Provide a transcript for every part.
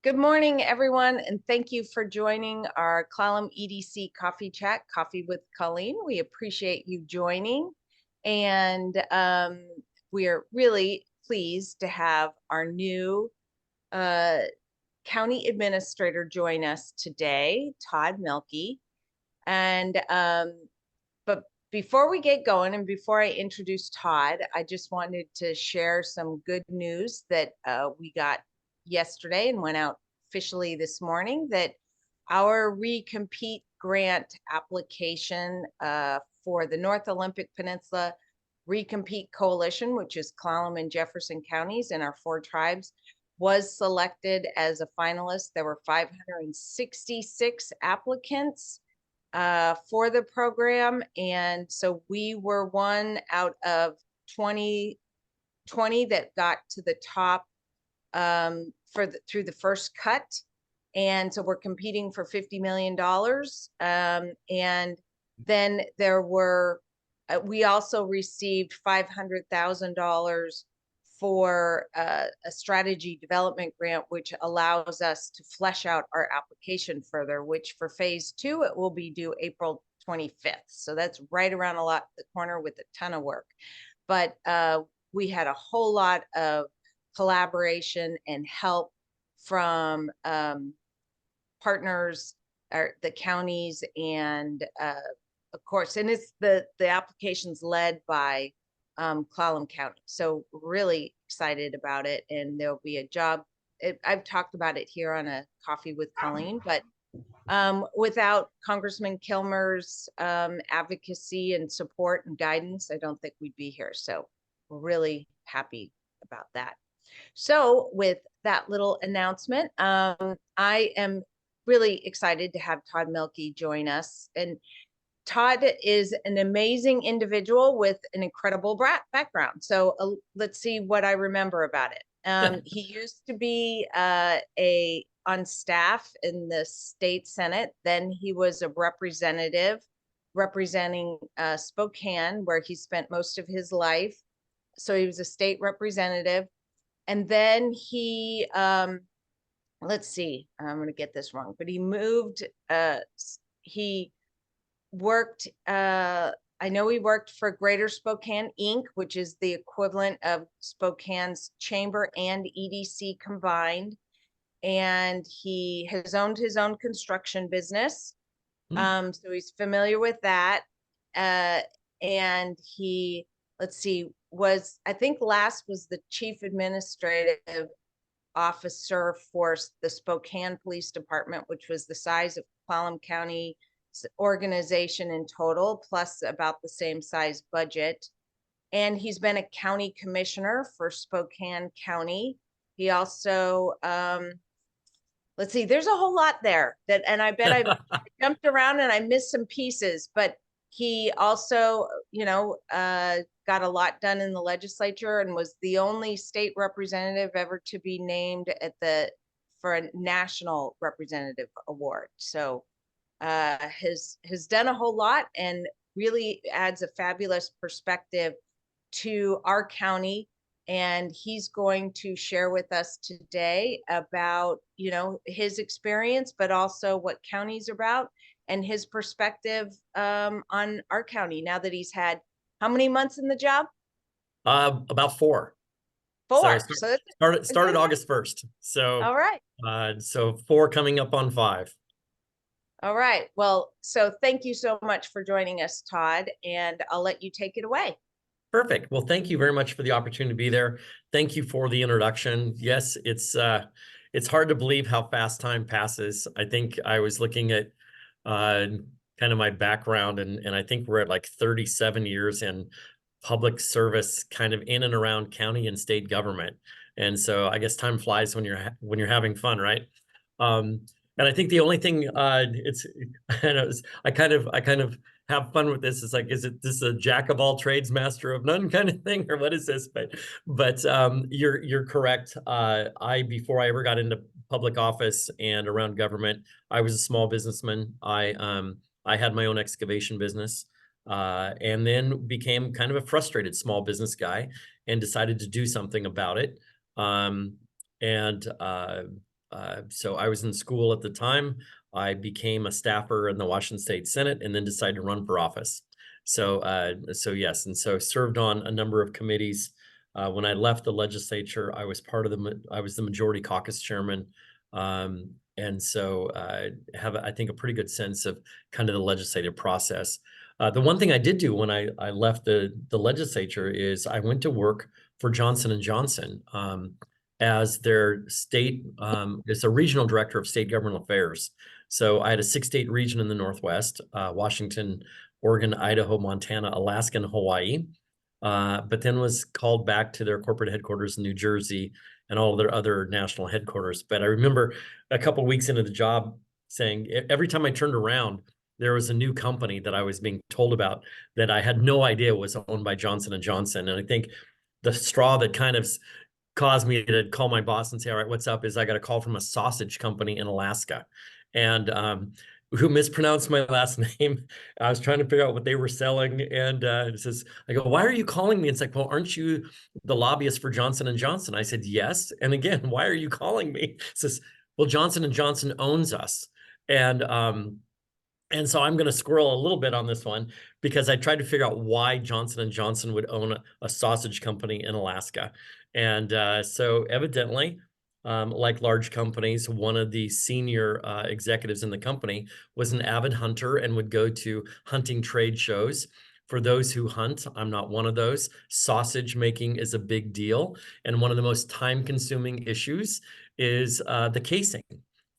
Good morning, everyone, and thank you for joining our Clallam EDC Coffee Chat, Coffee with Colleen. We appreciate you joining, and we are really pleased to have our new county administrator join us today, Todd Mielke. And but before we get going and before I introduce Todd, I just wanted to share some good news that we got yesterday and went out officially this morning, that our recompete grant application for the North Olympic Peninsula Recompete Coalition, which is Clallam and Jefferson counties and our 4 tribes, was selected as a finalist. There were 566 applicants for the program, and so we were one out of 20 that got to the top through the first cut. And so we're competing for $50 million. And then there were, we also received $500,000 for a strategy development grant, which allows us to flesh out our application further, which for phase 2, it will be due April 25th. So that's right around the corner with a ton of work. But we had a whole lot of collaboration and help from partners, the counties, and of course, and it's the application's led by Clallam County. So really excited about it, and there'll be a job. I've talked about it here on a Coffee with Colleen, but without Congressman Kilmer's advocacy and support and guidance, I don't think we'd be here. So we're really happy about that. So with that little announcement, I am really excited to have Todd Mielke join us. And Todd is an amazing individual with an incredible background. So let's see what I remember about it. He used to be on staff in the state Senate. Then he was a representative representing Spokane, where he spent most of his life. So he was a state representative. And then he, let's see, I'm going to get this wrong, but he moved, he worked, I know he worked for Greater Spokane Inc., which is the equivalent of Spokane's Chamber and EDC combined. And he has owned his own construction business. So he's familiar with that. And he, let's see, I think last was the chief administrative officer for the Spokane Police Department, which was the size of Clallam County organization in total, plus about the same size budget. And he's been a county commissioner for Spokane County. He also, let's see, there's a whole lot there and I bet I jumped around and I missed some pieces, but he also, got a lot done in the legislature and was the only state representative ever to be named for a national representative award. So has done a whole lot and really adds a fabulous perspective to our county. And he's going to share with us today about, his experience, but also what county's about and his perspective on our county now that he's had how many months in the job? About 4. 4. So started August 1st. So all right. So 4 coming up on 5. All right. Well, so thank you so much for joining us, Todd, and I'll let you take it away. Perfect. Well, thank you very much for the opportunity to be there. Thank you for the introduction. Yes, it's hard to believe how fast time passes. I think I was looking at kind of my background, and I think we're at like 37 years in public service, kind of in and around county and state government. And so I guess time flies when you're having fun, right? And I think the only thing I kind of have fun with this. Is like, is this a jack of all trades, master of none kind of thing, or what is this? But you're correct. Before I ever got into public office and around government, I was a small businessman. I had my own excavation business, and then became kind of a frustrated small business guy and decided to do something about it. And So I was in school at the time. I became a staffer in the Washington State Senate and then decided to run for office. So yes, and so served on a number of committees. When I left the legislature, I was I was the majority caucus chairman. And so have, I think, a pretty good sense of kind of the legislative process. The one thing I did do when I left the legislature is I went to work for Johnson and Johnson. As their state, as a regional director of state government affairs. So I had a 6-state region in the Northwest, Washington, Oregon, Idaho, Montana, Alaska, and Hawaii. But then was called back to their corporate headquarters in New Jersey and all of their other national headquarters. But I remember a couple of weeks into the job saying every time I turned around, there was a new company that I was being told about that I had no idea was owned by Johnson and Johnson. And I think the straw that kind of caused me to call my boss and say, all right, what's up, is I got a call from a sausage company in Alaska, and who mispronounced my last name. I was trying to figure out what they were selling. And it says, I go, why are you calling me? It's like, well, aren't you the lobbyist for Johnson and Johnson? I said, yes. And again, why are you calling me? It says, well, Johnson and Johnson owns us. And so I'm going to squirrel a little bit on this one because I tried to figure out why Johnson and Johnson would own a sausage company in Alaska. And so evidently, like large companies, one of the senior executives in the company was an avid hunter and would go to hunting trade shows. For those who hunt, I'm not one of those. Sausage making is a big deal. And one of the most time-consuming issues is the casing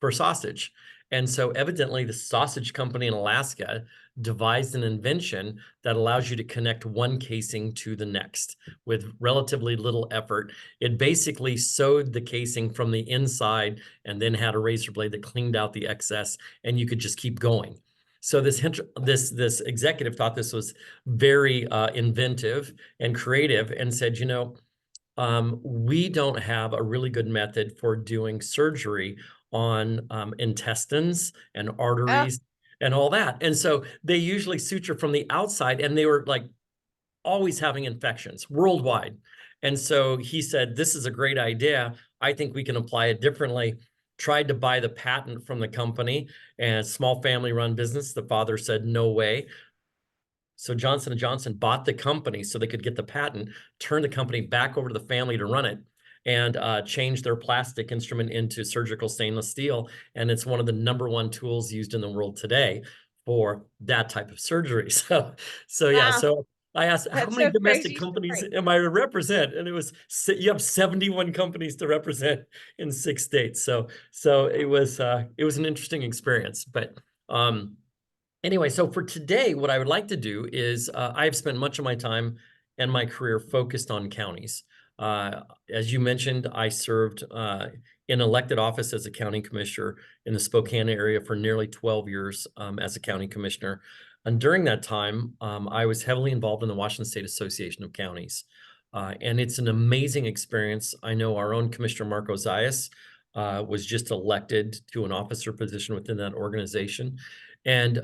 for sausage. And so evidently the sausage company in Alaska devised an invention that allows you to connect one casing to the next with relatively little effort. It basically sewed the casing from the inside and then had a razor blade that cleaned out the excess, and you could just keep going. So this executive thought this was very inventive and creative and said, we don't have a really good method for doing surgery on intestines and Oh, arteries and all that. And so they usually suture from the outside, and they were like always having infections worldwide. And so he said, this is a great idea. I think we can apply it differently. Tried to buy the patent from the company, and small family run business. The father said, no way. So Johnson & Johnson bought the company so they could get the patent, turned the company back over to the family to run it, and changed their plastic instrument into surgical stainless steel. And it's one of the #1 tools used in the world today for that type of surgery. So yeah, wow. so I asked, how That's many a domestic crazy companies story. am I to represent? And it was, you have 71 companies to represent in 6 states. So it was an interesting experience. But anyway, so for today, what I would like to do is I have spent much of my time and my career focused on counties. As you mentioned, I served in elected office as a county commissioner in the Spokane area for nearly 12 years as a county commissioner. And during that time, I was heavily involved in the Washington State Association of Counties. And it's an amazing experience. I know our own Commissioner Mark Ozias was just elected to an officer position within that organization. And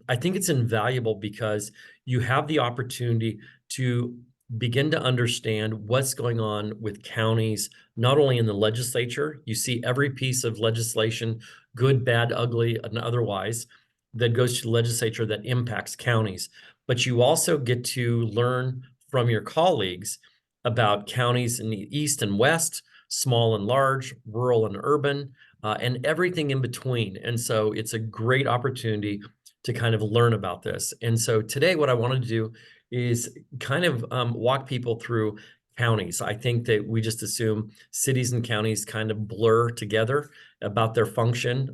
I think it's invaluable because you have the opportunity to begin to understand what's going on with counties, not only in the legislature. You see every piece of legislation, good, bad, ugly, and otherwise, that goes to the legislature that impacts counties. But you also get to learn from your colleagues about counties in the East and West, small and large, rural and urban, and everything in between. And so it's a great opportunity to kind of learn about this. And so today, what I wanted to do is kind of walk people through counties. I think that we just assume cities and counties kind of blur together about their function.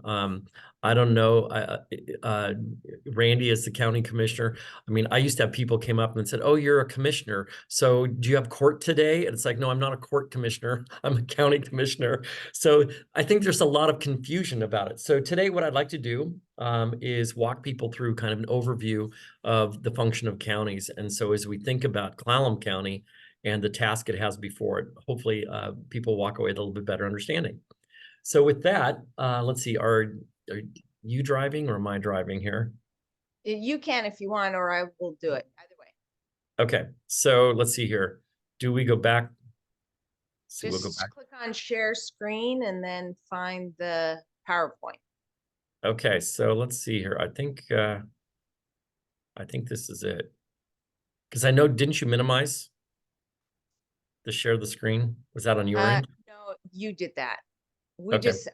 I don't know, Randy is the county commissioner. I mean, I used to have people came up and said, oh, you're a commissioner, so do you have court today? And it's like, no, I'm not a court commissioner. I'm a county commissioner. So I think there's a lot of confusion about it. So today, what I'd like to do is walk people through kind of an overview of the function of counties. And so as we think about Clallam County and the task it has before it, hopefully people walk away with a little bit better understanding. So with that, let's see, are you driving or am I driving here? You can if you want, or I will do it either way. Okay, so let's see here. Do we go back? see, we'll go Just back. click on share screen and then find the PowerPoint. Okay, so let's see here. I think this is it. Because I know, didn't you minimize the share the screen? Was that on your end? No, you did that. We Okay, just,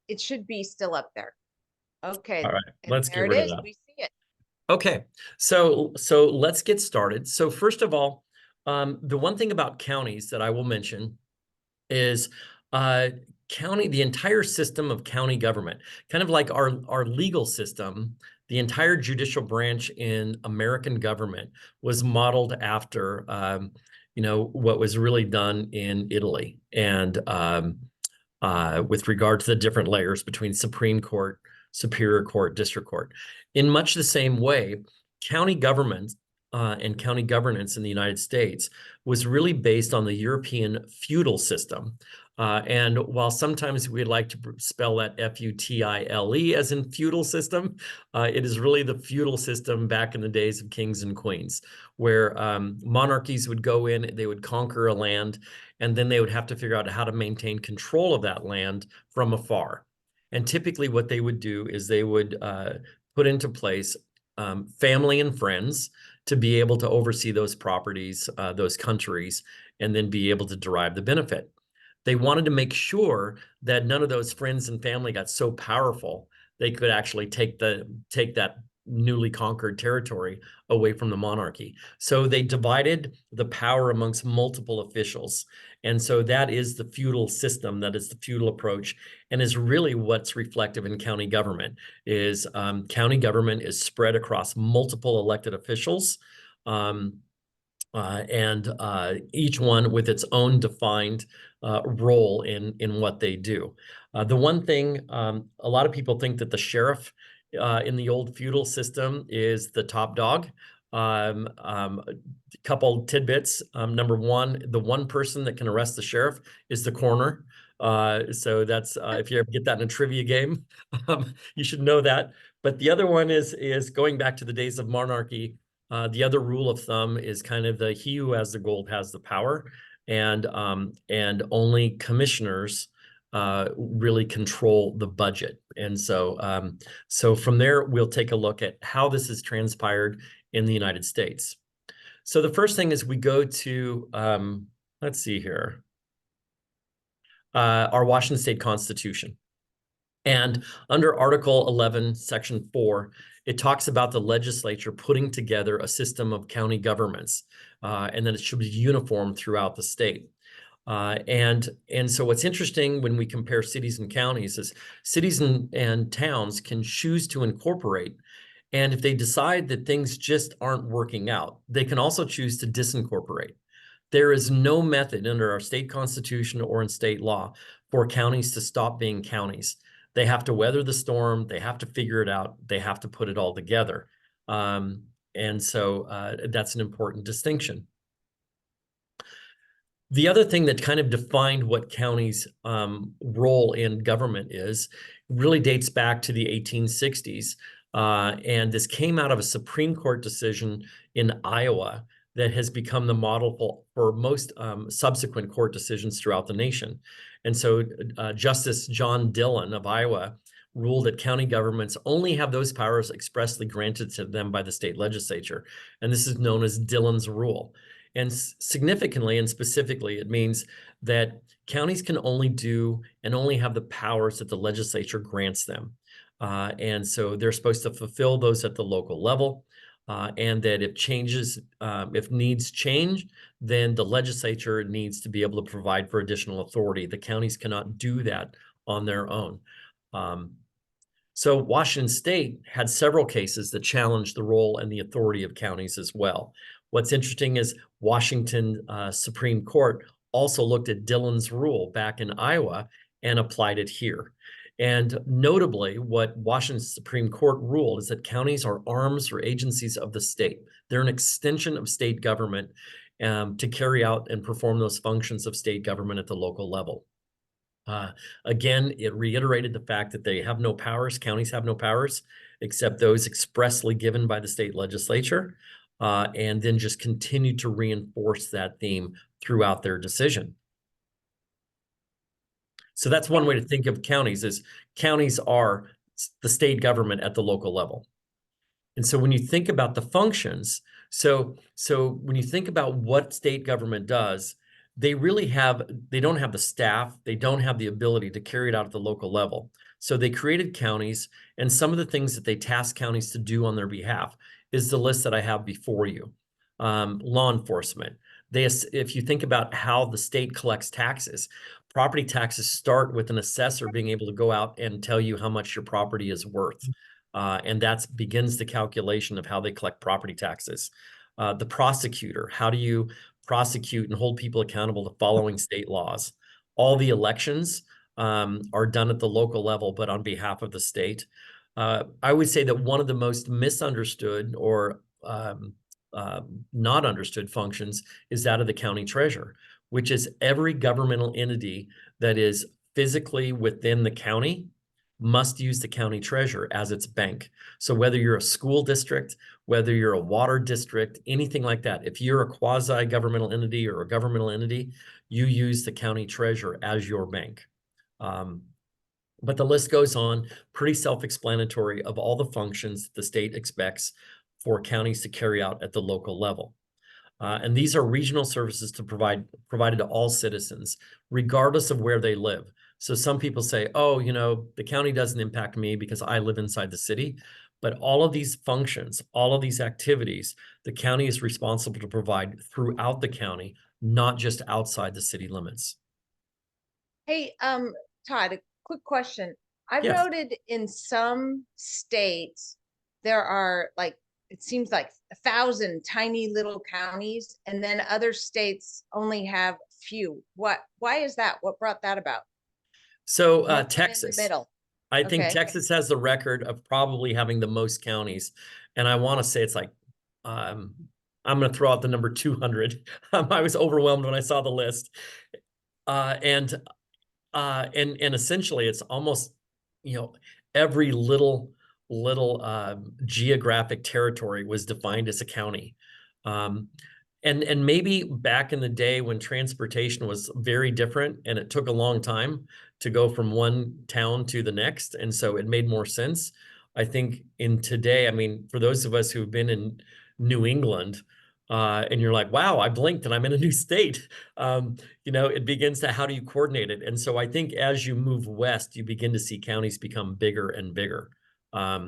it should be still up there. all Okay, right, and let's there get it rid of is. that. We see it. Okay, so let's get started. So first of all, the one thing about counties that I will mention is uh, the entire system of county government, kind of like our legal system, the entire judicial branch in American government was modeled after, what was really done in Italy, and with regard to the different layers between Supreme Court, Superior Court, District Court. In much the same way, county government and county governance in the United States was really based on the European feudal system. And while sometimes we'd like to spell that F-U-T-I-L-E as in feudal system, it is really the feudal system back in the days of kings and queens, where monarchies would go in, they would conquer a land, and then they would have to figure out how to maintain control of that land from afar. And typically what they would do is they would put into place family and friends to be able to oversee those properties, those countries, and then be able to derive the benefit. They wanted to make sure that none of those friends and family got so powerful they could actually take that newly conquered territory away from the monarchy. So they divided the power amongst multiple officials. And so that is the feudal system, that is the feudal approach, and is really what's reflective in county government. Is county government is spread across multiple elected officials, and each one with its own defined role in what they do. The one thing, a lot of people think that the sheriff in the old feudal system is the top dog. A couple tidbits. Number one, the one person that can arrest the sheriff is the coroner. So that's if you ever get that in a trivia game, you should know that. But the other one is going back to the days of monarchy. The other rule of thumb is kind of he who has the gold has the power, and only commissioners really control the budget. And so from there, we'll take a look at how this has transpired in the United States. So the first thing is we go to, let's see here, our Washington State Constitution. And under Article 11, Section 4, it talks about the legislature putting together a system of county governments, and that it should be uniform throughout the state. And so what's interesting when we compare cities and counties is cities and towns can choose to incorporate. And if they decide that things just aren't working out, they can also choose to disincorporate. There is no method under our state constitution or in state law for counties to stop being counties. They have to weather the storm. They have to figure it out. They have to put it all together. And so that's an important distinction. The other thing that kind of defined what counties' role in government is really dates back to the 1860s. And this came out of a Supreme Court decision in Iowa that has become the model for most subsequent court decisions throughout the nation. And so Justice John Dillon of Iowa ruled that county governments only have those powers expressly granted to them by the state legislature. And this is known as Dillon's rule. And significantly and specifically, it means that counties can only do and only have the powers that the legislature grants them. And so they're supposed to fulfill those at the local level. And that if needs change, then the legislature needs to be able to provide for additional authority. The counties cannot do that on their own. So Washington State had several cases that challenged the role and the authority of counties as well. What's interesting is Washington Supreme Court also looked at Dillon's rule back in Iowa and applied it here. And notably, what Washington Supreme Court ruled is that counties are arms or agencies of the state. They're an extension of state government to carry out and perform those functions of state government at the local level. Again, it reiterated the fact that they have no powers, counties have no powers, except those expressly given by the state legislature, and then just continued to reinforce that theme throughout their decision. So that's one way to think of counties, is counties are the state government at the local level. And so when you think about the functions, so when you think about what state government does, they don't have the staff, they don't have the ability to carry it out at the local level. So they created counties, and some of the things that they task counties to do on their behalf is the list that I have before you. Law enforcement. If you think about how the state collects taxes, property taxes start with an assessor being able to go out and tell you how much your property is worth. And that begins the calculation of how they collect property taxes. The prosecutor, how do you prosecute and hold people accountable to following state laws? All the elections are done at the local level, but on behalf of the state. I would say that one of the most misunderstood or not understood functions is that of the county treasurer, which is every governmental entity that is physically within the county must use the county treasurer as its bank. So whether you're a school district, whether you're a water district, anything like that, if you're a quasi-governmental entity or a governmental entity, you use the county treasurer as your bank. But the list goes on, pretty self-explanatory of all the functions the state expects for counties to carry out at the local level. And these are regional services provided to all citizens, regardless of where they live. So some people say, oh, the county doesn't impact me because I live inside the city. But all of these functions, all of these activities, the county is responsible to provide throughout the county, not just outside the city limits. Hey, Todd, a quick question. I've Yes. noted in some states, there are it seems like 1,000 tiny little counties, and then other states only have few. Why is that? What brought that about? So In the Texas, middle. I think Okay. Texas has the record of probably having the most counties. And I want to say it's like, I'm going to throw out the number 200. I was overwhelmed when I saw the list. And essentially it's almost, every little geographic territory was defined as a county. And maybe back in the day when transportation was very different and it took a long time to go from one town to the next, and so it made more sense. I think in today, I mean, for those of us who've been in New England, and you're like, wow, I blinked and I'm in a new state. It begins to, how do you coordinate it? And so I think as you move west, you begin to see counties become bigger and bigger. At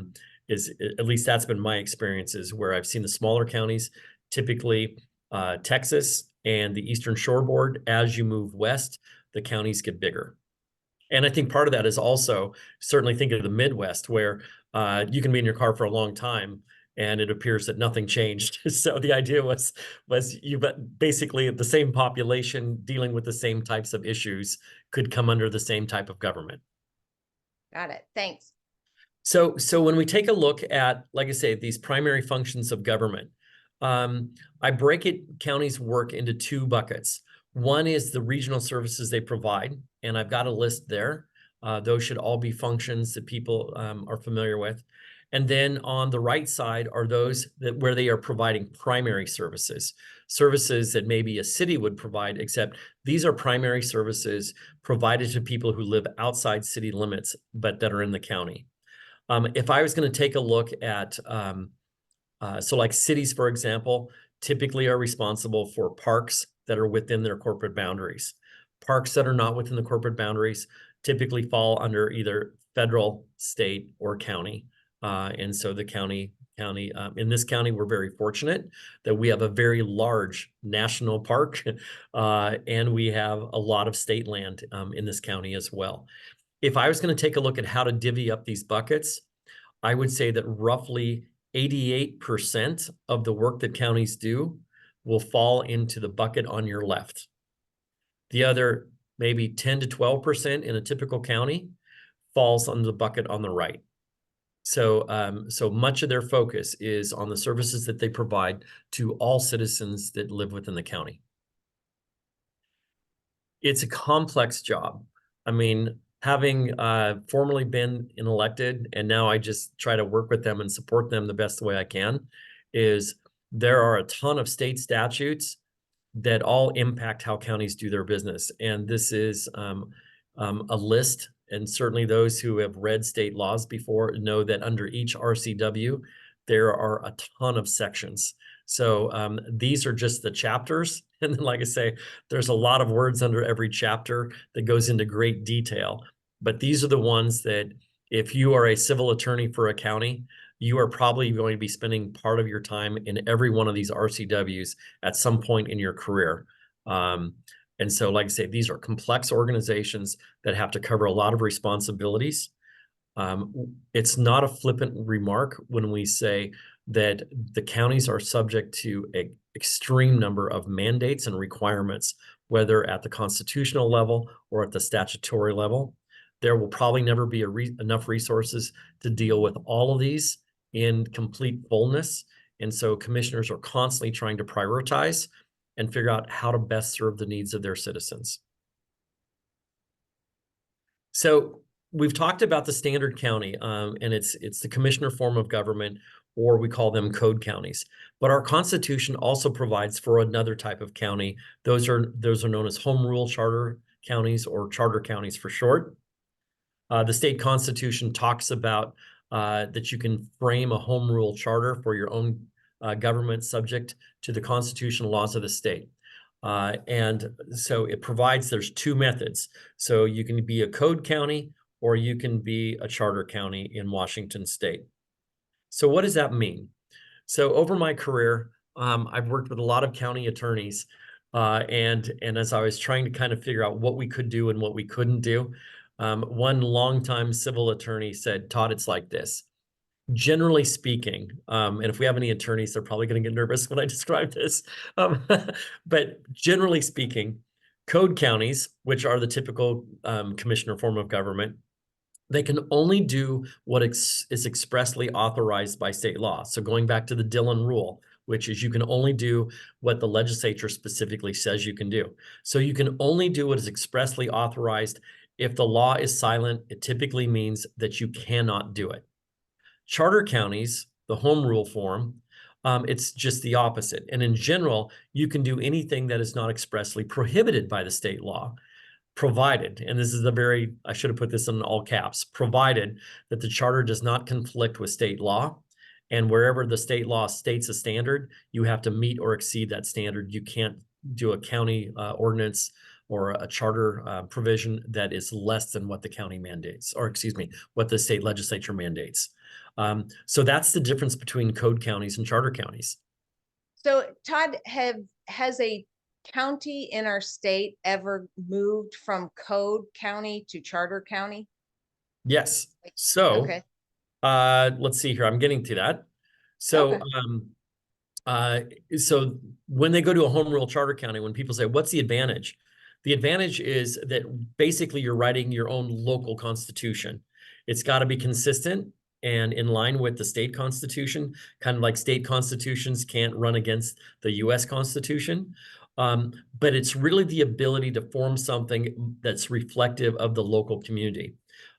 least that's been my experiences, where I've seen the smaller counties, typically Texas and the Eastern Shoreboard. As you move west, the counties get bigger. And I think part of that is also, certainly think of the Midwest, where you can be in your car for a long time and it appears that nothing changed. So the idea was you basically the same population dealing with the same types of issues could come under the same type of government. Got it. Thanks. So when we take a look at, like I say, these primary functions of government, I break counties' work into two buckets. One is the regional services they provide, and I've got a list there. Those should all be functions that people are familiar with. And then on the right side are those where they are providing primary services that maybe a city would provide, except these are primary services provided to people who live outside city limits, but that are in the county. If I was going to take a look at, so like cities, for example, typically are responsible for parks that are within their corporate boundaries. Parks that are not within the corporate boundaries typically fall under either federal, state, or county. And so the county, in this county, we're very fortunate that we have a very large national park, and we have a lot of state land in this county as well. If I was going to take a look at how to divvy up these buckets, I would say that roughly 88% of the work that counties do will fall into the bucket on your left. The other maybe 10 to 12% in a typical county falls on the bucket on the right. So much of their focus is on the services that they provide to all citizens that live within the county. It's a complex job. I mean, having formerly been elected, and now I just try to work with them and support them the best way I can, is there are a ton of state statutes that all impact how counties do their business. And this is a list, and certainly those who have read state laws before know that under each RCW, there are a ton of sections. So these are just the chapters. And then, like I say, there's a lot of words under every chapter that goes into great detail. But these are the ones that if you are a civil attorney for a county, you are probably going to be spending part of your time in every one of these RCWs at some point in your career. And so, like I say, these are complex organizations that have to cover a lot of responsibilities. It's not a flippant remark when we say that the counties are subject to an extreme number of mandates and requirements, whether at the constitutional level or at the statutory level. There will probably never be enough resources to deal with all of these in complete fullness. And so commissioners are constantly trying to prioritize and figure out how to best serve the needs of their citizens. So we've talked about the standard county, and it's the commissioner form of government, or we call them code counties. But our Constitution also provides for another type of county. Those are known as home rule charter counties, or charter counties for short. The state constitution talks about that you can frame a home rule charter for your own government subject to the constitutional laws of the state. And so it provides, there's two methods. So you can be a code county or you can be a charter county in Washington state. So what does that mean? So over my career, I've worked with a lot of county attorneys, and as I was trying to kind of figure out what we could do and what we couldn't do, one longtime civil attorney said, Todd, it's like this. Generally speaking, and if we have any attorneys, they're probably going to get nervous when I describe this. But generally speaking, code counties, which are the typical commissioner form of government, they can only do what is expressly authorized by state law. So going back to the Dillon rule, which is you can only do what the legislature specifically says you can do. So you can only do what is expressly authorized. If the law is silent, it typically means that you cannot do it. Charter counties, the home rule form, it's just the opposite. And in general, you can do anything that is not expressly prohibited by the state law, provided, and this is I should have put this in all caps, provided that the charter does not conflict with state law. And wherever the state law states a standard, you have to meet or exceed that standard. You can't do a county ordinance or a charter provision that is less than what the county mandates, or excuse me, what the state legislature mandates. So that's the difference between code counties and charter counties. So Todd, has a county in our state ever moved from code county to charter county? Yes. So okay. Let's see here. I'm getting to that. So okay. So when they go to a home rule charter county, when people say, what's the advantage? The advantage is that basically you're writing your own local constitution. It's got to be consistent and in line with the state constitution, kind of like state constitutions can't run against the US Constitution. But it's really the ability to form something that's reflective of the local community.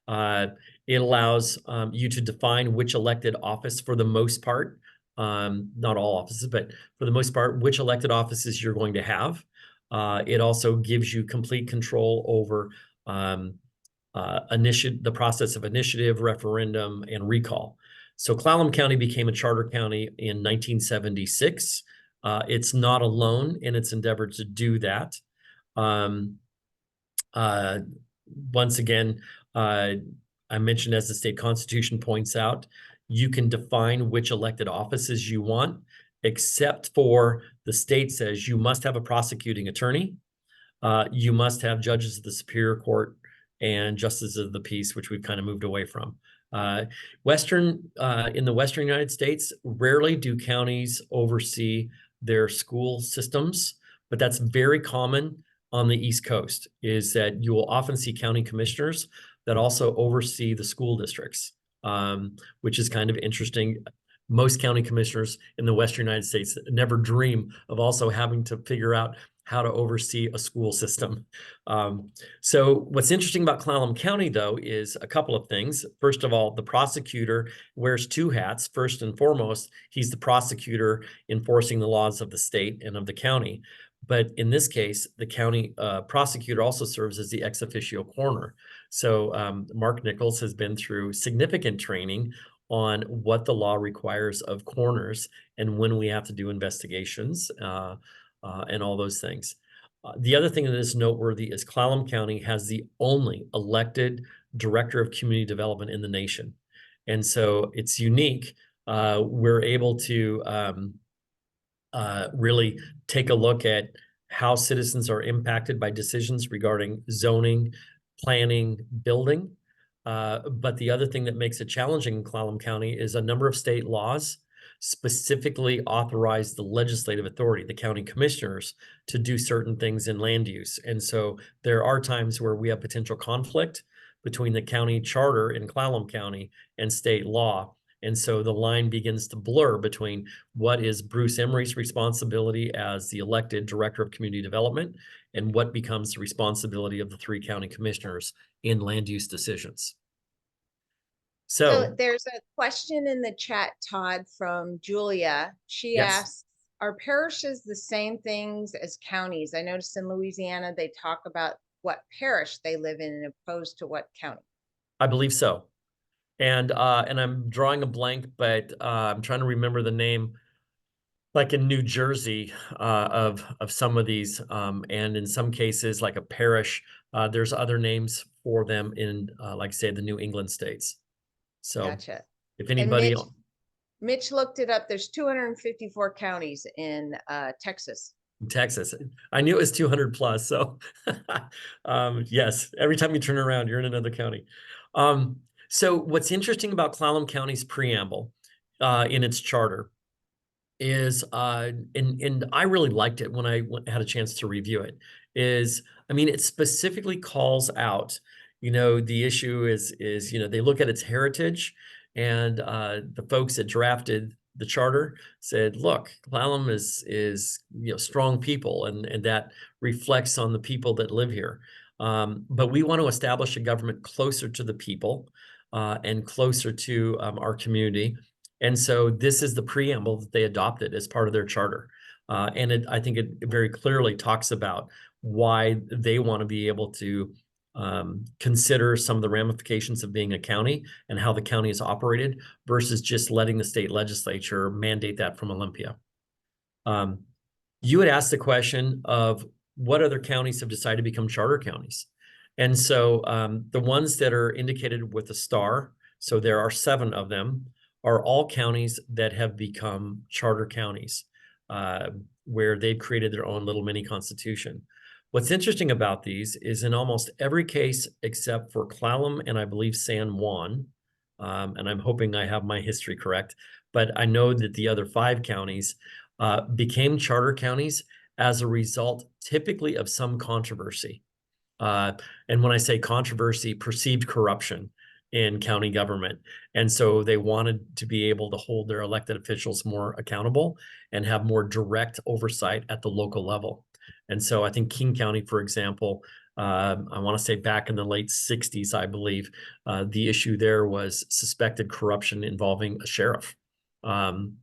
It allows you to define which elected office, for the most part, not all offices, but for the most part, which elected offices you're going to have. It also gives you complete control over the process of initiative, referendum, and recall. So Clallam County became a charter county in 1976. It's not alone in its endeavor to do that. Once again, I mentioned, as the state constitution points out, you can define which elected offices you want, except for the state says you must have a prosecuting attorney. You must have judges of the Superior Court and justices of the peace, which we've kind of moved away from. In the Western United States, rarely do counties oversee their school systems, but that's very common on the East Coast, is that you will often see county commissioners that also oversee the school districts, which is kind of interesting. Most county commissioners in the Western United States never dream of also having to figure out how to oversee a school system. So what's interesting about Clallam County, though, is a couple of things. First of all, the prosecutor wears two hats. First and foremost, he's the prosecutor enforcing the laws of the state and of the county. But in this case, the county prosecutor also serves as the ex officio coroner. So Mark Nichols has been through significant training on what the law requires of coroners and when we have to do investigations and all those things. The other thing that is noteworthy is Clallam County has the only elected director of community development in the nation. And so it's unique. We're able to really take a look at how citizens are impacted by decisions regarding zoning, planning, building. But the other thing that makes it challenging in Clallam County is a number of state laws specifically authorize the legislative authority, the county commissioners, to do certain things in land use. And so there are times where we have potential conflict between the county charter in Clallam County and state law. And so the line begins to blur between what is Bruce Emery's responsibility as the elected director of community development and what becomes the responsibility of the 3 county commissioners in land use decisions. So there's a question in the chat, Todd, from Julia. She yes, asks, are parishes the same things as counties? I noticed in Louisiana, they talk about what parish they live in opposed to what county. I believe so. And I'm drawing a blank, but I'm trying to remember the name, like in New Jersey, of some of these, and in some cases, like a parish. There's other names for them in, like I say, the New England states. So Gotcha. if And anybody, Mitch looked it up. There's 254 counties in Texas. Texas, I knew it was 200 plus. So yes, every time you turn around, you're in another county. So what's interesting about Clallam County's preamble in its charter is, and I really liked it when I had a chance to review it, is, I mean, it specifically calls out, the issue is, they look at its heritage, and the folks that drafted the charter said, look, Clallam is strong people, and that reflects on the people that live here. But we want to establish a government closer to the people and closer to our community. And so this is the preamble that they adopted as part of their charter. And I think it very clearly talks about why they want to be able to consider some of the ramifications of being a county and how the county is operated versus just letting the state legislature mandate that from Olympia. You had asked the question of what other counties have decided to become charter counties. And so the ones that are indicated with a star, so there are 7 of them, are all counties that have become charter counties, where they've created their own little mini constitution. What's interesting about these is in almost every case except for Clallam and I believe San Juan, and I'm hoping I have my history correct, but I know that the other 5 counties became charter counties as a result typically of some controversy. And when I say controversy, perceived corruption in county government. And so they wanted to be able to hold their elected officials more accountable and have more direct oversight at the local level. And so I think King County, for example, I want to say back in the late 60s, I believe, the issue there was suspected corruption involving a sheriff. And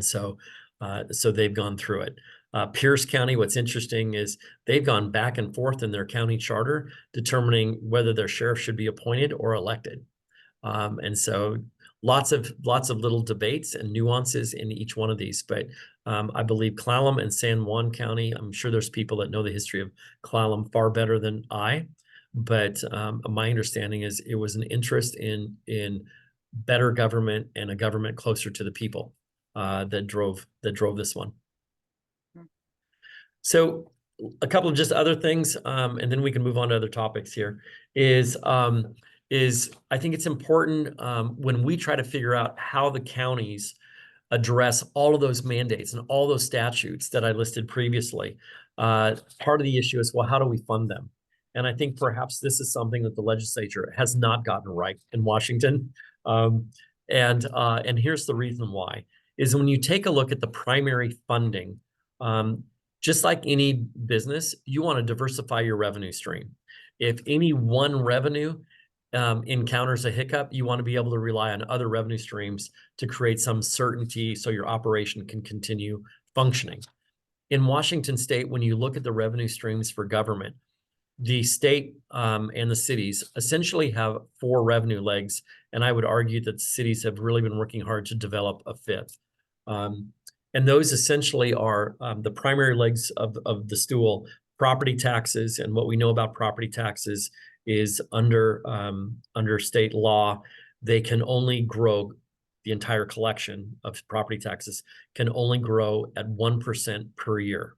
so they've gone through it. Pierce County, what's interesting is they've gone back and forth in their county charter, determining whether their sheriff should be appointed or elected. And so lots of little debates and nuances in each one of these. But I believe Clallam and San Juan County, I'm sure there's people that know the history of Clallam far better than I. But my understanding is it was an interest in better government and a government closer to the people that drove this one. So a couple of just other things, and then we can move on to other topics here, is I think it's important when we try to figure out how the counties address all of those mandates and all those statutes that I listed previously. Part of the issue is, well, how do we fund them? And I think perhaps this is something that the legislature has not gotten right in Washington. And here's the reason why, is when you take a look at the primary funding, just like any business, you want to diversify your revenue stream. If any one revenue encounters a hiccup, you want to be able to rely on other revenue streams to create some certainty so your operation can continue functioning. in Washington State, when you look at the revenue streams for government, the state and the cities essentially have 4 revenue legs, and I would argue that cities have really been working hard to develop a 5th. And those essentially are the primary legs of the stool: property taxes. And what we know about property taxes is under state law, they can only grow. The entire collection of property taxes can only grow at 1% per year.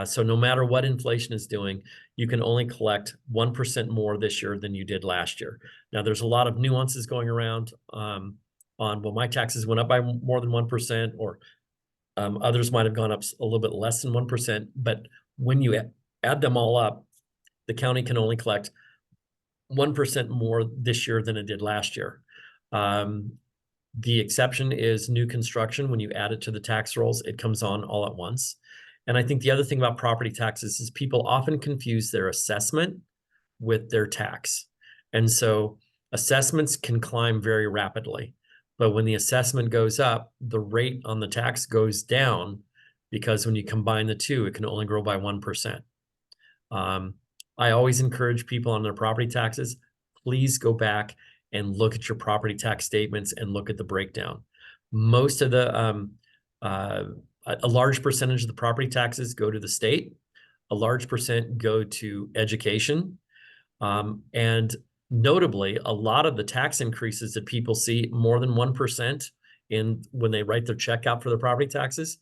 So no matter what inflation is doing, you can only collect 1% more this year than you did last year. Now, there's a lot of nuances going around on, well, my taxes went up by more than 1%, or others might have gone up a little bit less than 1%. But when you add them all up, the county can only collect 1% more this year than it did last year. The exception is new construction. When you add it to the tax rolls, it comes on all at once. And I think the other thing about property taxes is people often confuse their assessment with their tax. And so assessments can climb very rapidly. But when the assessment goes up, the rate on the tax goes down, because when you combine the two, it can only grow by 1%. I always encourage people on their property taxes, please go back and look at your property tax statements and look at the breakdown. Most of the, a large percentage of the property taxes go to the state. A large percent go to education. And notably, a lot of the tax increases that people see, more than 1% in when they write their check out for their property taxes,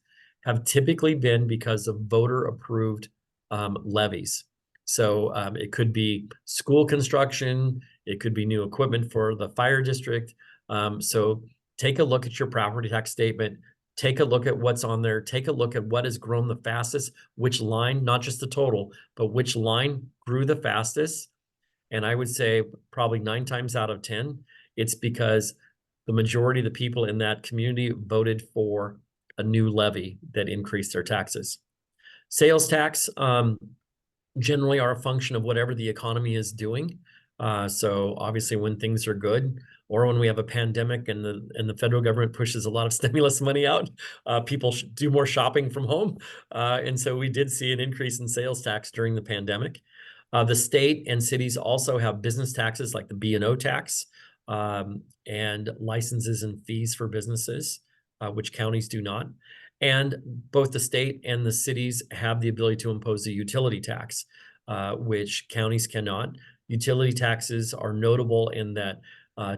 have typically been because of voter approved levies. So it could be school construction, it could be new equipment for the fire district. So take a look at your property tax statement, take a look at what's on there, take a look at what has grown the fastest, which line, not just the total, but which line grew the fastest. And I would say probably 9 times out of 10, it's because the majority of the people in that community voted for a new levy that increased their taxes. Sales tax generally are a function of whatever the economy is doing. So obviously when things are good, or when we have a pandemic and the federal government pushes a lot of stimulus money out, people do more shopping from home. And so we did see an increase in sales tax during the pandemic. The state and cities also have business taxes like the B&O tax, and licenses and fees for businesses, which counties do not. And both the state and the cities have the ability to impose a utility tax, which counties cannot. Utility taxes are notable in that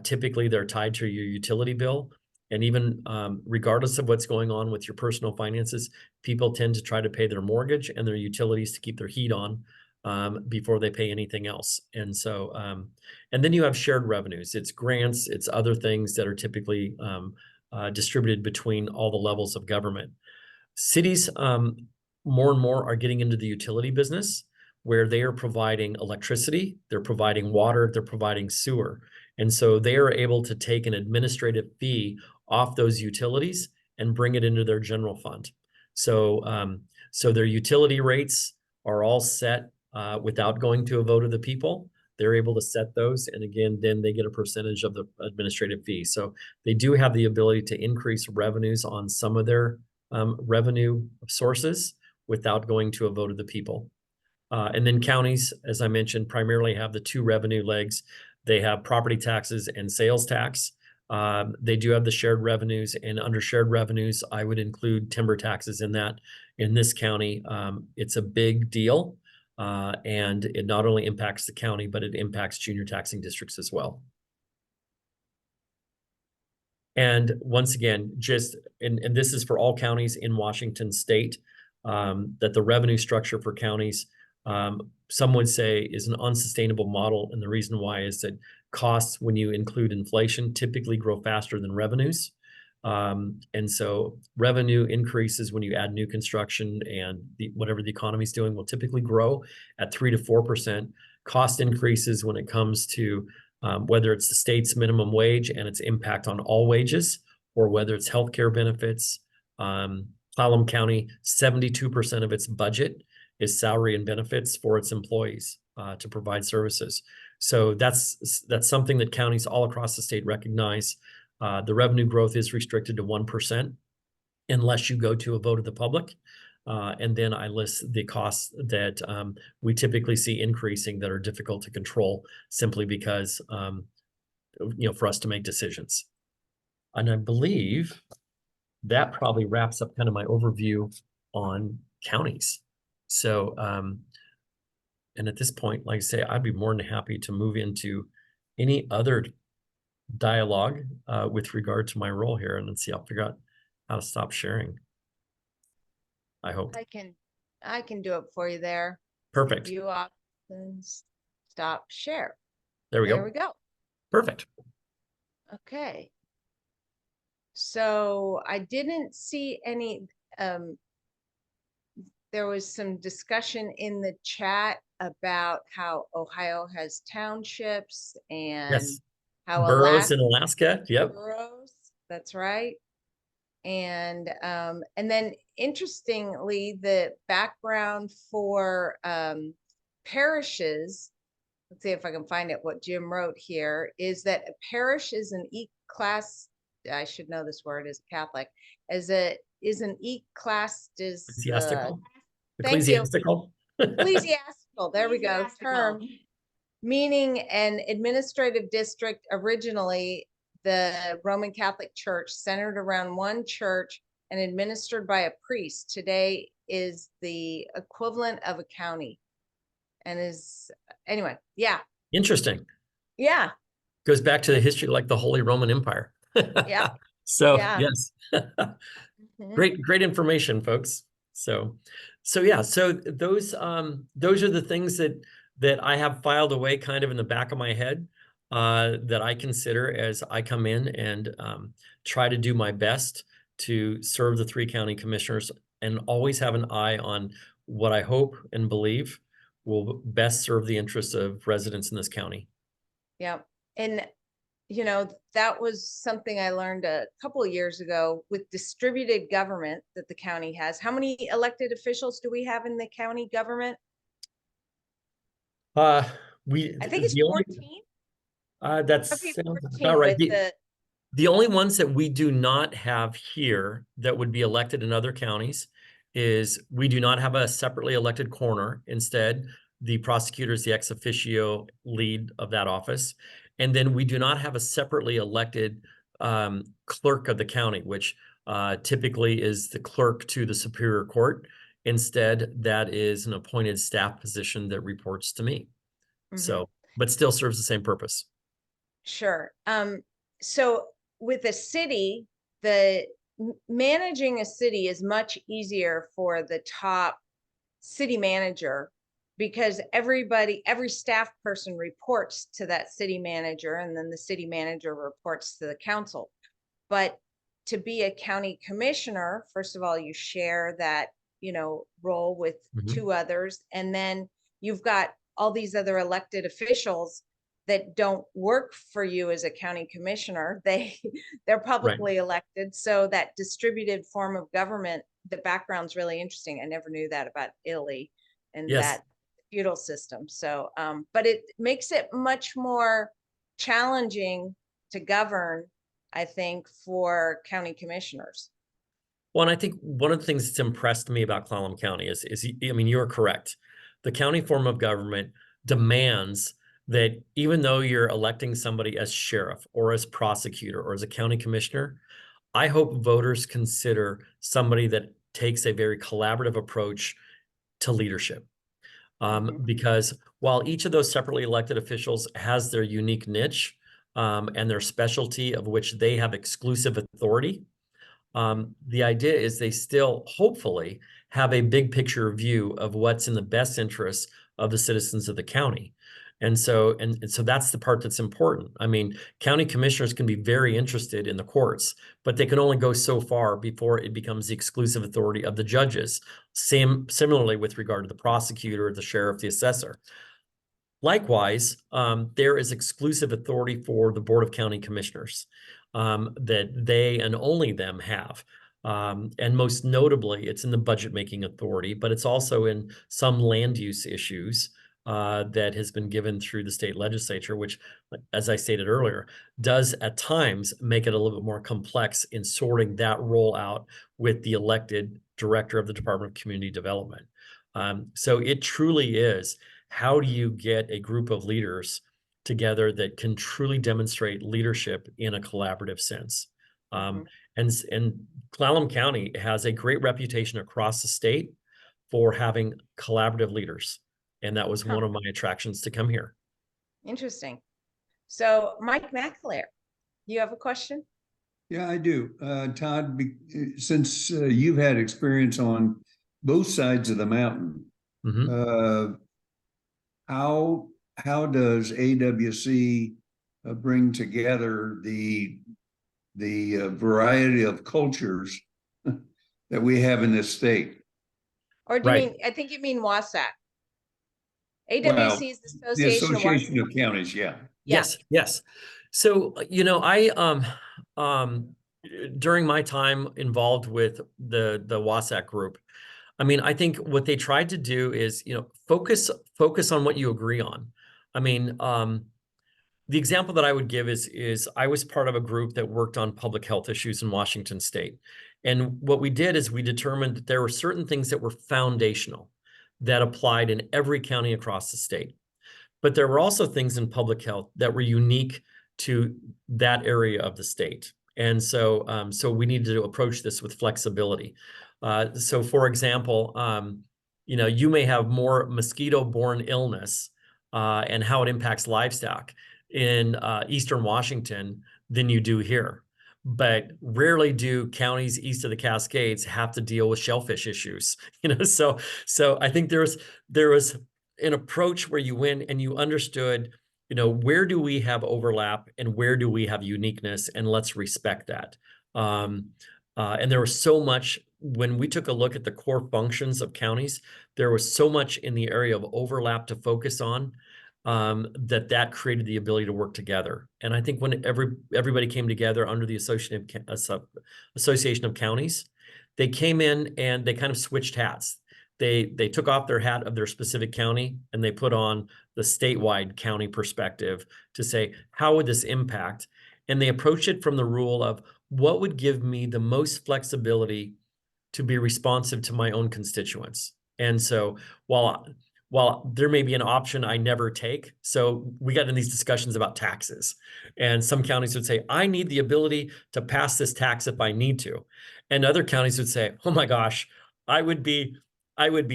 typically they're tied to your utility bill. And even regardless of what's going on with your personal finances, people tend to try to pay their mortgage and their utilities to keep their heat on before they pay anything else. And so, and then you have shared revenues. It's grants, it's other things that are typically distributed between all the levels of government. Cities more and more are getting into the utility business, where they are providing electricity, they're providing water, they're providing sewer. And so they are able to take an administrative fee off those utilities and bring it into their general fund. So, so their utility rates are all set without going to a vote of the people. They're able to set those. And again, then they get a percentage of the administrative fee. So they do have the ability to increase revenues on some of their revenue sources without going to a vote of the people. And then counties, as I mentioned, primarily have the 2 revenue legs. They have property taxes and sales tax. They do have the shared revenues, and under shared revenues, I would include timber taxes in that. In this county, it's a big deal. And it not only impacts the county, but it impacts junior taxing districts as well. And once again, just, and this is for all counties in Washington state, that the revenue structure for counties, some would say, is an unsustainable model. And the reason why is that costs, when you include inflation, typically grow faster than revenues. And so revenue increases when you add new construction, and whatever the economy is doing will typically grow at 3 to 4%. Cost increases when it comes to whether it's the state's minimum wage and its impact on all wages, or whether it's healthcare benefits. Clallam County, 72% of its budget is salary and benefits for its employees to provide services. So that's something that counties all across the state recognize. The revenue growth is restricted to 1% unless you go to a vote of the public. And then I list the costs that we typically see increasing that are difficult to control simply because, for us to make decisions. And I believe that probably wraps up kind of my overview on counties. So, and at this point, like I say, I'd be more than happy to move into any other dialogue with regard to my role here. And let's see, I'll figure out how to stop sharing. I hope. I can do it for you there. Perfect. View options, stop share. There we There go. we go. Perfect. Okay. So I didn't see any, there was some discussion in the chat about how Ohio has townships and Yes. how Boroughs Alaska in Alaska. Yep. boroughs. That's right. And then interestingly, the background for parishes, let's see if I can find it, what Jim wrote here, is that a parish is an E-class, I should know this word as a Catholic, is an E-class, Ecclesiastical. thank you. Ecclesiastical. Ecclesiastical, there we go, term, meaning an administrative district. Originally, the Roman Catholic Church centered around one church and administered by a priest. Today is the equivalent of a county and is, anyway, yeah. Interesting. Yeah. Goes back to the history, like the Holy Roman Empire. Yeah. So Yeah. yes. Mhm. Great information, folks. So yeah, so those are the things that I have filed away kind of in the back of my head that I consider as I come in and try to do my best to serve the 3 county commissioners and always have an eye on what I hope and believe will best serve the interests of residents in this county. Yeah. And that was something I learned a couple of years ago with distributed government that the county has. How many elected officials do we have in the county government? I think it's the only 14. that Maybe sounds 14 about right. with The only ones that we do not have here that would be elected in other counties is we do not have a separately elected coroner. Instead, the prosecutor is the ex officio lead of that office. And then we do not have a separately elected clerk of the county, which typically is the clerk to the Superior Court. Instead, that is an appointed staff position that reports to me. So, but still serves the same purpose. Sure. So with a city, managing a city is much easier for the top city manager because every staff person reports to that city manager, and then the city manager reports to the council. But to be a county commissioner, first of all, you share that, role with 2 others, and then you've got all these other elected officials that don't work for you as a county commissioner. They're publicly elected. So that distributed form of government, the background's really interesting. I never knew that about Italy and that feudal system. So, but it makes it much more challenging to govern, I think, for county commissioners. Well, and I think one of the things that's impressed me about Clallam County is, I mean, you're correct. The county form of government demands that even though you're electing somebody as sheriff or as prosecutor or as a county commissioner, I hope voters consider somebody that takes a very collaborative approach to leadership. Because while each of those separately elected officials has their unique niche and their specialty of which they have exclusive authority, the idea is they still hopefully have a big picture view of what's in the best interests of the citizens of the county. And so that's the part that's important. I mean, county commissioners can be very interested in the courts, but they can only go so far before it becomes the exclusive authority of the judges. Similarly with regard to the prosecutor, the sheriff, the assessor. Likewise, there is exclusive authority for the Board of County Commissioners that they and only them have. And most notably, it's in the budget making authority, but it's also in some land use issues that has been given through the state legislature, which, as I stated earlier, does at times make it a little bit more complex in sorting that role out with the elected director of the Department of Community Development. So it truly is, how do you get a group of leaders together that can truly demonstrate leadership in a collaborative sense? Mhm. And Clallam County has a great reputation across the state for having collaborative leaders. And that was Huh, one of my attractions to come here. interesting. So Mike McAleer, you have a question? Yeah, I do. Todd, since you've had experience on both sides of the mountain, Mhm. uh, how does AWC bring together the variety of cultures that we have in this state? Or do you Right. mean, I think you mean Wasac. Well, AWC is the the Association of Wasac. Association of Counties, yeah. Yeah. Yes. So, I during my time involved with the Wasatch group, I mean, I think what they tried to do is, focus on what you agree on. I mean, the example that I would give is I was part of a group that worked on public health issues in Washington state. And what we did is we determined that there were certain things that were foundational that applied in every county across the state. But there were also things in public health that were unique to that area of the state. And so we needed to approach this with flexibility. So for example, you may have more mosquito-borne illness and how it impacts livestock in Eastern Washington than you do here. But rarely do counties east of the Cascades have to deal with shellfish issues. So I think there was an approach where you went and you understood, where do we have overlap and where do we have uniqueness, and let's respect that. And there was so much when we took a look at the core functions of counties, there was so much in the area of overlap to focus on, that created the ability to work together. And I think when everybody came together under the Association of Counties, they came in and they kind of switched hats. They took off their hat of their specific county and they put on the statewide county perspective to say, how would this impact? And they approached it from the rule of what would give me the most flexibility to be responsive to my own constituents. And so while there may be an option I never take, so we got in these discussions about taxes, and some counties would say, I need the ability to pass this tax if I need to. And other counties would say, oh my gosh, I would be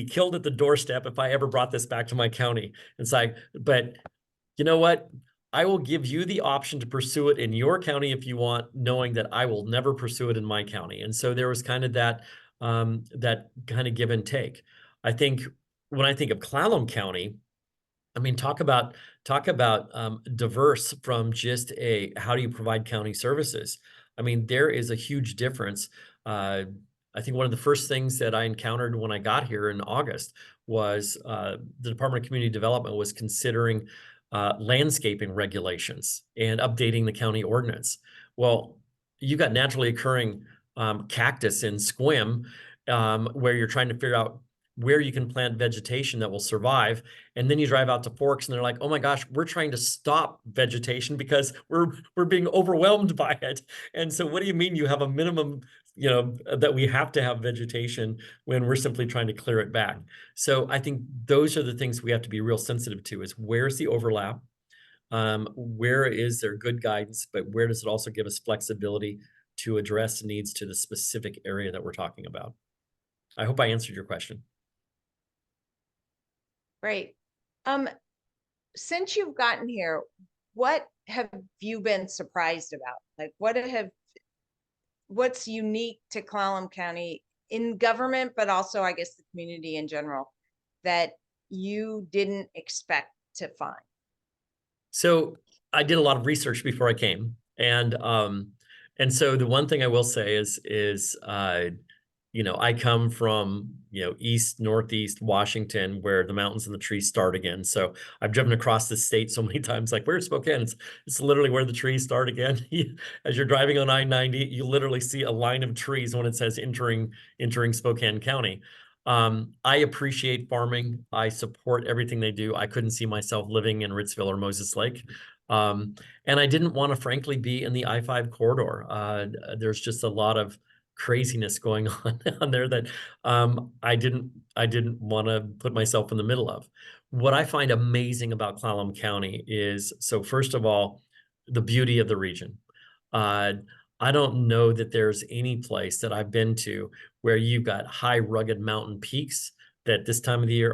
killed at the doorstep if I ever brought this back to my county. It's like, but you know what? I will give you the option to pursue it in your county if you want, knowing that I will never pursue it in my county. And so there was kind of that kind of give and take. I think when I think of Clallam County, I mean, talk about diverse from just how do you provide county services? I mean, there is a huge difference. I think one of the first things that I encountered when I got here in August was the Department of Community Development was considering landscaping regulations and updating the county ordinance. Well, you got naturally occurring cactus in Squim, where you're trying to figure out where you can plant vegetation that will survive. And then you drive out to Forks and they're like, oh my gosh, we're trying to stop vegetation because we're being overwhelmed by it. And so what do you mean you have a minimum, that we have to have vegetation when we're simply trying to clear it back? So I think those are the things we have to be real sensitive to, is where's the overlap? Where is there good guidance, but where does it also give us flexibility to address needs to the specific area that we're talking about? I hope I answered your question. Great. Since you've gotten here, what have you been surprised about? Like, what's unique to Clallam County in government, but also, I guess, the community in general, that you didn't expect to find? So I did a lot of research before I came, and so the one thing I will say is I come from, east, northeast Washington, where the mountains and the trees start again. So I've driven across the state so many times, like, where's Spokane? It's literally where the trees start again. As you're driving on I-90, you literally see a line of trees when it says entering Spokane County. I appreciate farming. I support everything they do. I couldn't see myself living in Ritzville or Moses Lake. And I didn't want to, frankly, be in the I-5 corridor. There's just a lot of craziness going on there that I didn't want to put myself in the middle of. What I find amazing about Clallam County is, so first of all, the beauty of the region. I don't know that there's any place that I've been to where you've got high rugged mountain peaks that this time of the year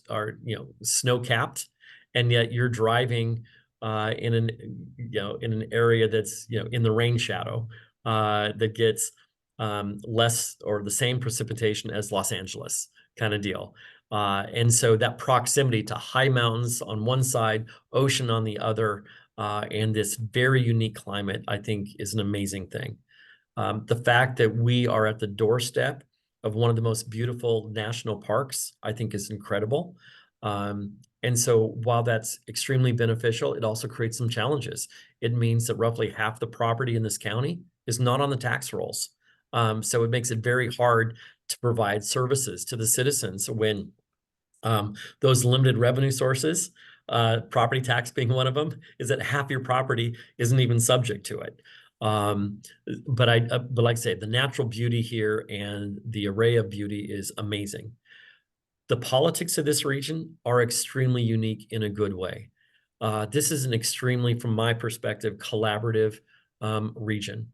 are snow capped, and yet you're driving in an area that's in the rain shadow that gets less or the same precipitation as Los Angeles kind of deal. And so that proximity to high mountains on one side, ocean on the other, and this very unique climate, I think, is an amazing thing. The fact that we are at the doorstep of one of the most beautiful national parks, I think, is incredible. And so while that's extremely beneficial, it also creates some challenges. It means that roughly half the property in this county is not on the tax rolls. So it makes it very hard to provide services to the citizens when those limited revenue sources, property tax being one of them, is that half your property isn't even subject to it. But like I say, the natural beauty here and the array of beauty is amazing. The politics of this region are extremely unique in a good way. This is an extremely, from my perspective, collaborative region.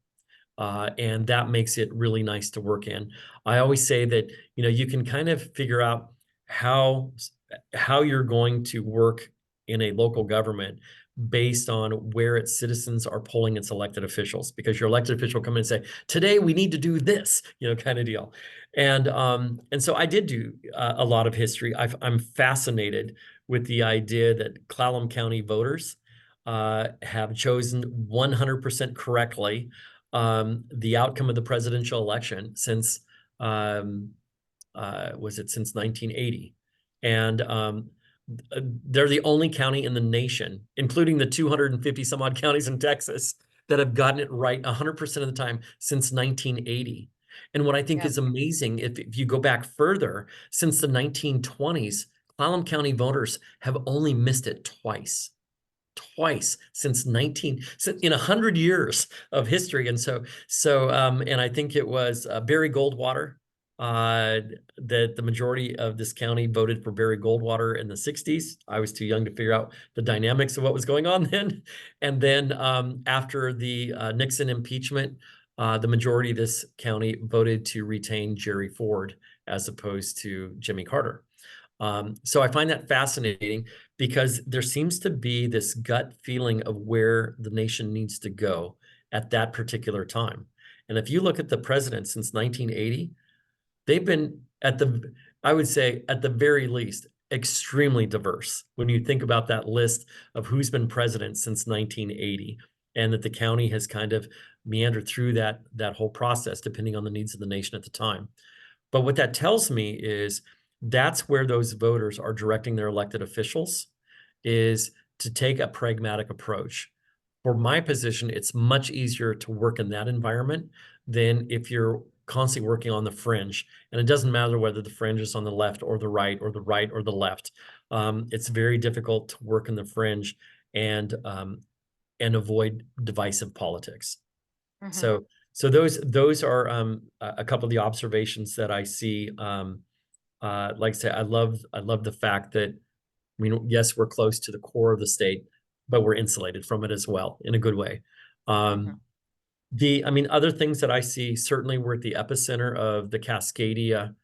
And that makes it really nice to work in. I always say that, you can kind of figure out how you're going to work in a local government based on where its citizens are polling its elected officials, because your elected official come in and say, today we need to do this, kind of deal. And so I did do a lot of history. I'm fascinated with the idea that Clallam County voters have chosen 100% correctly the outcome of the presidential election since since 1980, and they're the only county in the nation, including the 250 some odd counties in Texas, that have gotten it right 100% of the time since 1980. And what I think is amazing, if you go back further, since the 1920s, Clallam County voters have only missed it twice since in 100 years of history. And and I think it was Barry Goldwater that the majority of this county voted for Barry Goldwater in the 60s. I was too young to figure out the dynamics of what was going on then. And then after the Nixon impeachment, the majority of this county voted to retain Jerry Ford as opposed to Jimmy Carter. So I find that fascinating because there seems to be this gut feeling of where the nation needs to go at that particular time. And if you look at the presidents since 1980, they've been I would say at the very least, extremely diverse when you think about that list of who's been president since 1980, and that the county has kind of meandered through that whole process depending on the needs of the nation at the time. But what that tells me is that's where those voters are directing their elected officials, is to take a pragmatic approach. For my position, it's much easier to work in that environment than if you're constantly working on the fringe. And it doesn't matter whether the fringe is on the left or the right or the right or the left. It's very difficult to work in the fringe and avoid divisive politics. Mm-hmm. So those are a couple of the observations that I see. Like I say, I love the fact that, yes, we're close to the core of the state, but we're insulated from it as well in a good way. Other things that I see, certainly we're at the epicenter of the Cascadia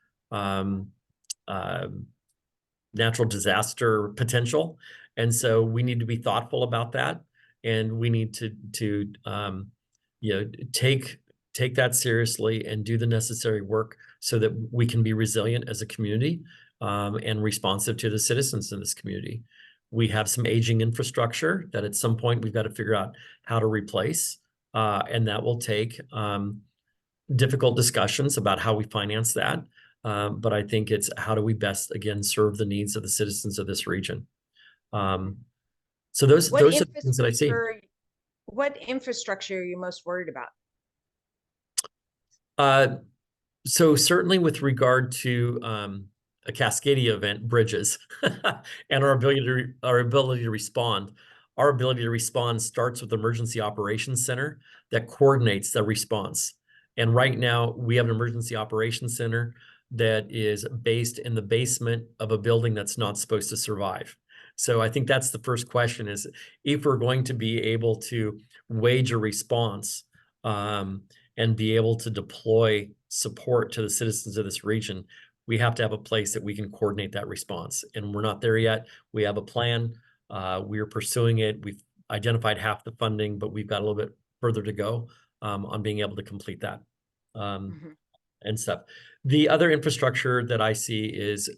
natural disaster potential. And so we need to be thoughtful about that. And we need to take that seriously and do the necessary work so that we can be resilient as a community and responsive to the citizens in this community. We have some aging infrastructure that at some point we've got to figure out how to replace. And that will take difficult discussions about how we finance that. But I think it's how do we best, again, serve the needs of the citizens of this region. So those are the things that I see. What infrastructure are you most worried about? So certainly with regard to a Cascadia event, bridges, and our ability to respond. Our ability to respond starts with the Emergency Operations Center that coordinates the response. And right now we have an Emergency Operations Center that is based in the basement of a building that's not supposed to survive. So I think that's the first question, is if we're going to be able to wage a response, and be able to deploy support to the citizens of this region, we have to have a place that we can coordinate that response. And we're not there yet. We have a plan. We are pursuing it. We've identified half the funding, but we've got a little bit further to go on being able to complete that. Mhm. And stuff. The other infrastructure that I see is,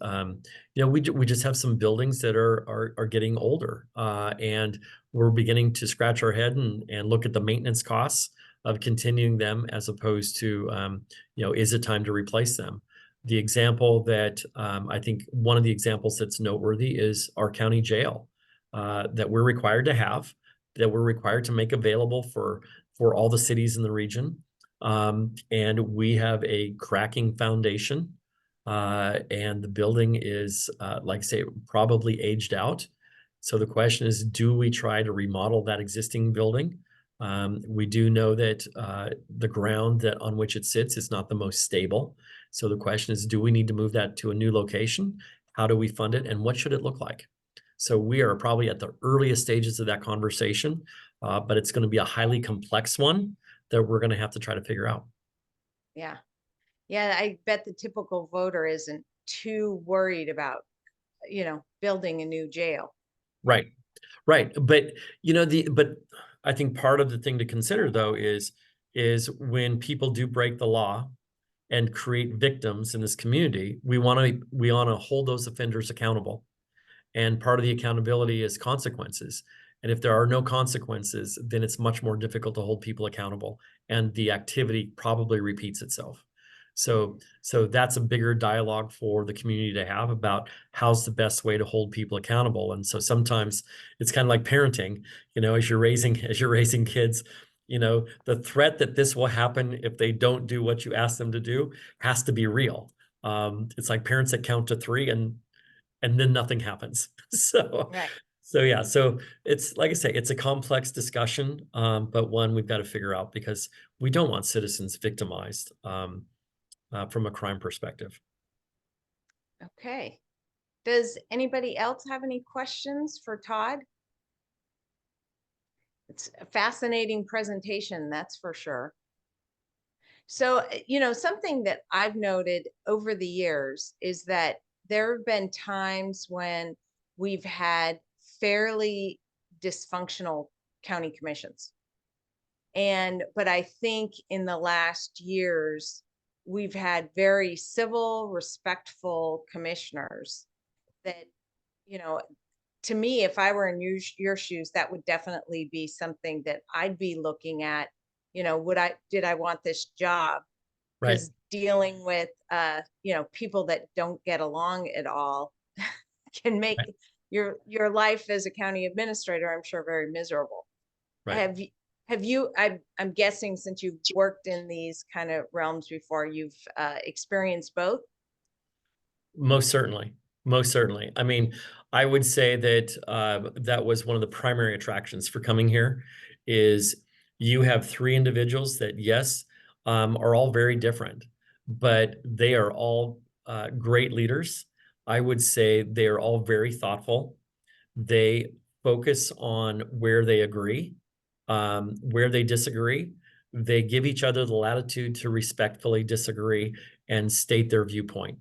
we just have some buildings that are getting older, and we're beginning to scratch our head and look at the maintenance costs of continuing them, as opposed to, is it time to replace them? The example that I think one of the examples that's noteworthy is our county jail, that we're required to have, that we're required to make available for all the cities in the region. And we have a cracking foundation, and the building is, like I say, probably aged out. So the question is, do we try to remodel that existing building? We do know that the ground that on which it sits is not the most stable. So the question is, do we need to move that to a new location? How do we fund it, and what should it look like? So we are probably at the earliest stages of that conversation, but it's going to be a highly complex one that we're going to have to try to figure out. Yeah. Yeah, I bet the typical voter isn't too worried about, building a new jail. Right. Right. But but I think part of the thing to consider, though, is when people do break the law and create victims in this community, we want to hold those offenders accountable. And part of the accountability is consequences. And if there are no consequences, then it's much more difficult to hold people accountable, and the activity probably repeats itself. So that's a bigger dialogue for the community to have about how's the best way to hold people accountable. And so sometimes it's kind of like parenting, as you're raising kids, the threat that this will happen if they don't do what you ask them to do has to be real. It's like parents that count to 3 and then nothing happens. Right. Yeah, so it's like I say, it's a complex discussion, but one we've got to figure out, because we don't want citizens victimized from a crime perspective. Okay. Does anybody else have any questions for Todd? It's a fascinating presentation, that's for sure. So, something that I've noted over the years is that there have been times when we've had fairly dysfunctional county commissions. But I think in the last years, we've had very civil, respectful commissioners that, to me, if I were in your shoes, that would definitely be something that I'd be looking at. Did I want this job? Right. Because dealing with, people that don't get along at all can make your life as a county administrator, I'm sure, very miserable. Right. I'm guessing, since you've worked in these kind of realms before, you've experienced both? Most certainly. Most certainly. I mean, I would say that that was one of the primary attractions for coming here, is you have 3 individuals that, yes, are all very different, but they are all great leaders. I would say they are all very thoughtful. They focus on where they agree, where they disagree. They give each other the latitude to respectfully disagree and state their viewpoint.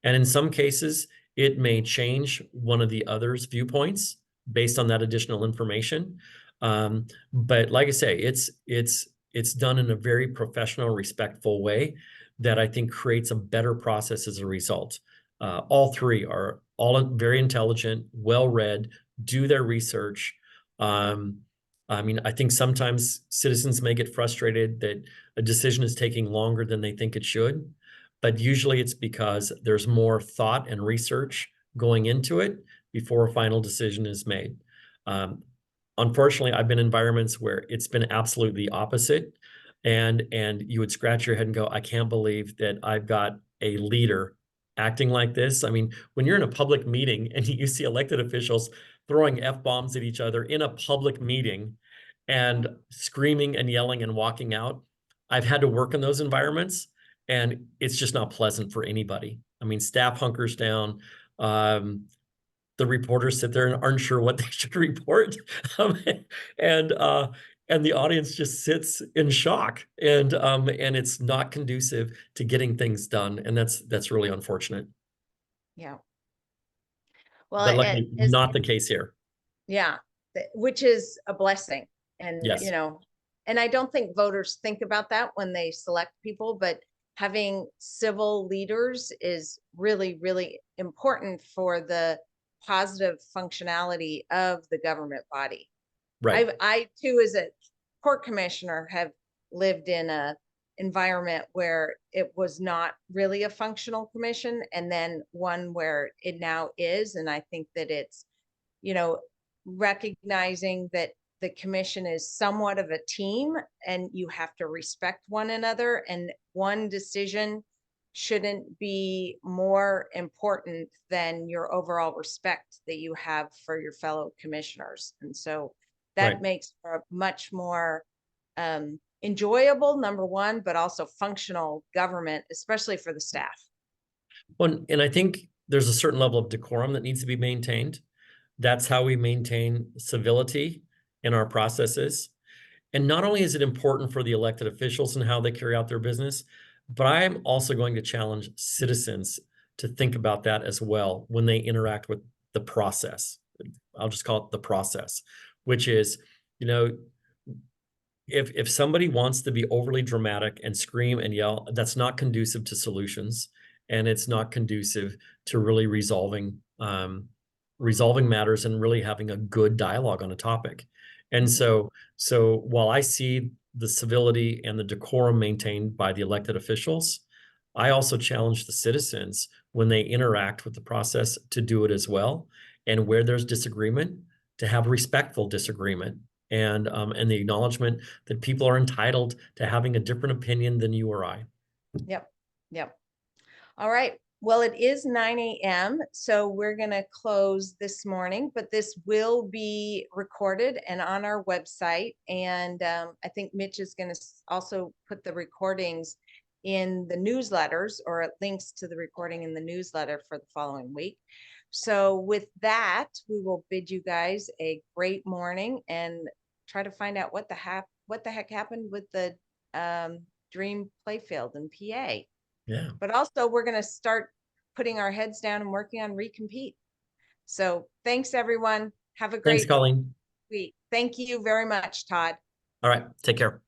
And in some cases, it may change one of the other's viewpoints based on that additional information. But like I say, it's done in a very professional, respectful way that I think creates a better process as a result. All 3 are all very intelligent, well-read, do their research. I mean, I think sometimes citizens may get frustrated that a decision is taking longer than they think it should, but usually it's because there's more thought and research going into it before a final decision is made. Unfortunately, I've been in environments where it's been absolutely opposite. and you would scratch your head and go, I can't believe that I've got a leader acting like this. I mean, when you're in a public meeting and you see elected officials throwing F-bombs at each other in a public meeting and screaming and yelling and walking out, I've had to work in those environments, and it's just not pleasant for anybody. I mean, staff hunkers down. The reporters sit there and aren't sure what they should report. And the audience just sits in shock, and it's not conducive to getting things done. And that's really unfortunate. Yeah. But Well, luckily, not the case here. yeah, which is a blessing. And, Yes. and I don't think voters think about that when they select people, but having civil leaders is really, really important for the positive functionality of the government body. Right. I too, as a court commissioner, have lived in a environment where it was not really a functional commission, and then one where it now is. And I think that it's, recognizing that the commission is somewhat of a team and you have to respect one another, and one decision shouldn't be more important than your overall respect that you have for your fellow commissioners. And so that makes for a much more enjoyable, number one, but also functional government, especially for the staff. Well, and I think there's a certain level of decorum that needs to be maintained. That's how we maintain civility in our processes. And not only is it important for the elected officials and how they carry out their business, but I am also going to challenge citizens to think about that as well when they interact with the process. I'll just call it the process, which is, if somebody wants to be overly dramatic and scream and yell, that's not conducive to solutions, and it's not conducive to really resolving matters and really having a good dialogue on a topic. And so while I see the civility and the decorum maintained by the elected officials, I also challenge the citizens when they interact with the process to do it as well. And where there's disagreement, to have respectful disagreement, and the acknowledgement that people are entitled to having a different opinion than you or I. Yep. All right. Well, it is 9 a.m. So we're going to close this morning, but this will be recorded and on our website. And I think Mitch is going to also put the recordings in the newsletters, or links to the recording in the newsletter for the following week. So with that, we will bid you guys a great morning and try to find out what the heck happened with the Dream Playfield in PA. Yeah. But also we're going to start putting our heads down and working on Recompete. So thanks, everyone. Have a great Thanks, Colleen. week. Thank you very much, Todd. All right. Take care.